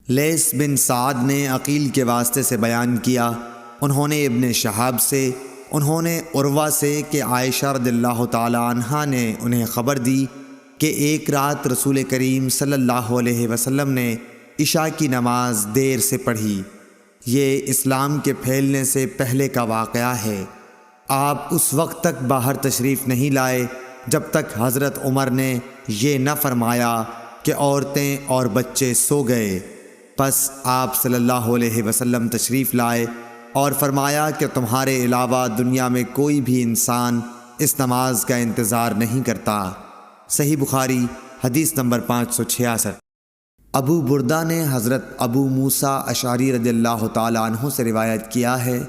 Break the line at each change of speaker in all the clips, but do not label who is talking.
لیث بن سعد نے عقیل کے واسطے سے بیان کیا، انہوں نے ابن شہاب سے، انہوں نے عروہ سے کہ عائشہ رضی اللہ تعالی عنہا نے انہیں خبر دی کہ ایک رات رسول کریم صلی اللہ علیہ وسلم نے عشاء کی نماز دیر سے پڑھی۔ یہ اسلام کے پھیلنے سے پہلے کا واقعہ ہے۔ آپ اس وقت تک باہر تشریف نہیں لائے جب تک حضرت عمر نے یہ نہ فرمایا کہ عورتیں اور بچے سو گئے۔ پس آپ صلی اللہ علیہ وسلم تشریف لائے اور فرمایا کہ تمہارے علاوہ دنیا میں کوئی بھی انسان اس نماز کا انتظار نہیں کرتا۔ صحیح بخاری حدیث نمبر 566۔ ابو بردہ نے حضرت ابو موسیٰ اشعری رضی اللہ تعالی عنہ سے روایت کیا ہے،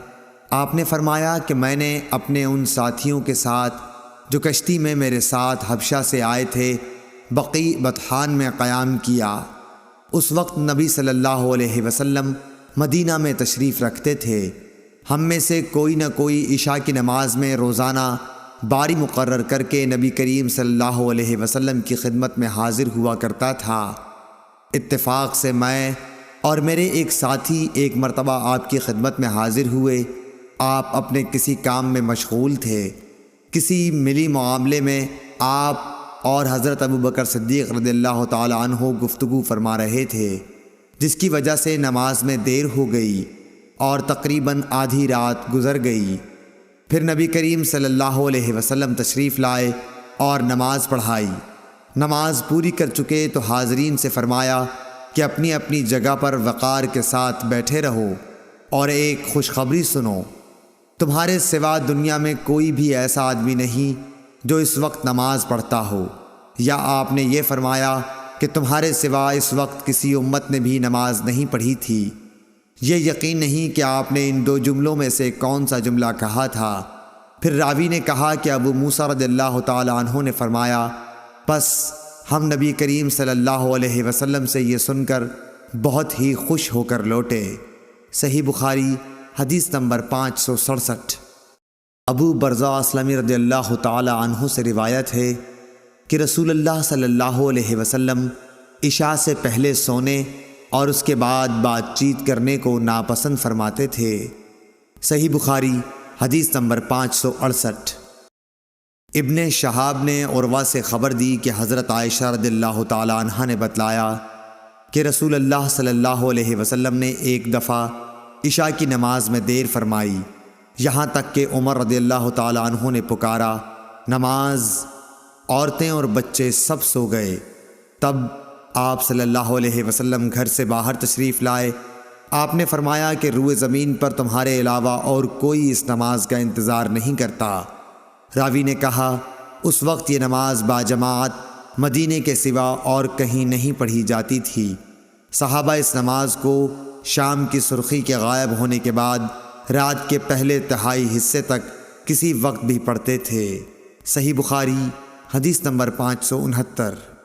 آپ نے فرمایا کہ میں نے اپنے ان ساتھیوں کے ساتھ جو کشتی میں میرے ساتھ حبشہ سے آئے تھے بقیع بطحان میں قیام کیا۔ اس وقت نبی صلی اللہ علیہ وسلم مدینہ میں تشریف رکھتے تھے۔ ہم میں سے کوئی نہ کوئی عشاء کی نماز میں روزانہ باری مقرر کر کے نبی کریم صلی اللہ علیہ وسلم کی خدمت میں حاضر ہوا کرتا تھا۔ اتفاق سے میں اور میرے ایک ساتھی ایک مرتبہ آپ کی خدمت میں حاضر ہوئے۔ آپ اپنے کسی کام میں مشغول تھے، کسی ملی معاملے میں آپ اور حضرت ابوبکر صدیق رضی اللہ تعالی عنہ گفتگو فرما رہے تھے، جس کی وجہ سے نماز میں دیر ہو گئی اور تقریباً آدھی رات گزر گئی۔ پھر نبی کریم صلی اللہ علیہ وسلم تشریف لائے اور نماز پڑھائی۔ نماز پوری کر چکے تو حاضرین سے فرمایا کہ اپنی اپنی جگہ پر وقار کے ساتھ بیٹھے رہو اور ایک خوشخبری سنو، تمہارے سوا دنیا میں کوئی بھی ایسا آدمی نہیں جو اس وقت نماز پڑھتا ہو، یا آپ نے یہ فرمایا کہ تمہارے سوا اس وقت کسی امت نے بھی نماز نہیں پڑھی تھی۔ یہ یقین نہیں کہ آپ نے ان دو جملوں میں سے کون سا جملہ کہا تھا۔ پھر راوی نے کہا کہ ابو موسیٰ رضی اللہ تعالی عنہ نے فرمایا، پس ہم نبی کریم صلی اللہ علیہ وسلم سے یہ سن کر بہت ہی خوش ہو کر لوٹے۔ صحیح بخاری حدیث نمبر 567۔ ابو برزہ اسلمی رضی اللہ تعالی عنہ سے روایت ہے کہ رسول اللہ صلی اللہ علیہ وسلم عشاء سے پہلے سونے اور اس کے بعد بات چیت کرنے کو ناپسند فرماتے تھے۔ صحیح بخاری حدیث نمبر 568۔ ابن شہاب نے عروہ سے خبر دی کہ حضرت عائشہ رضی اللہ تعالی عنہا نے بتلایا کہ رسول اللہ صلی اللہ علیہ وسلم نے ایک دفعہ عشاء کی نماز میں دیر فرمائی، یہاں تک کہ عمر رضی اللہ تعالی عنہ نے پکارا، نماز، عورتیں اور بچے سب سو گئے۔ تب آپ صلی اللہ علیہ وسلم گھر سے باہر تشریف لائے۔ آپ نے فرمایا کہ روئے زمین پر تمہارے علاوہ اور کوئی اس نماز کا انتظار نہیں کرتا۔ راوی نے کہا، اس وقت یہ نماز باجماعت مدینے کے سوا اور کہیں نہیں پڑھی جاتی تھی۔ صحابہ اس نماز کو شام کی سرخی کے غائب ہونے کے بعد رات کے پہلے تہائی حصے تک کسی وقت بھی پڑھتے تھے۔ صحیح بخاری حدیث نمبر 569۔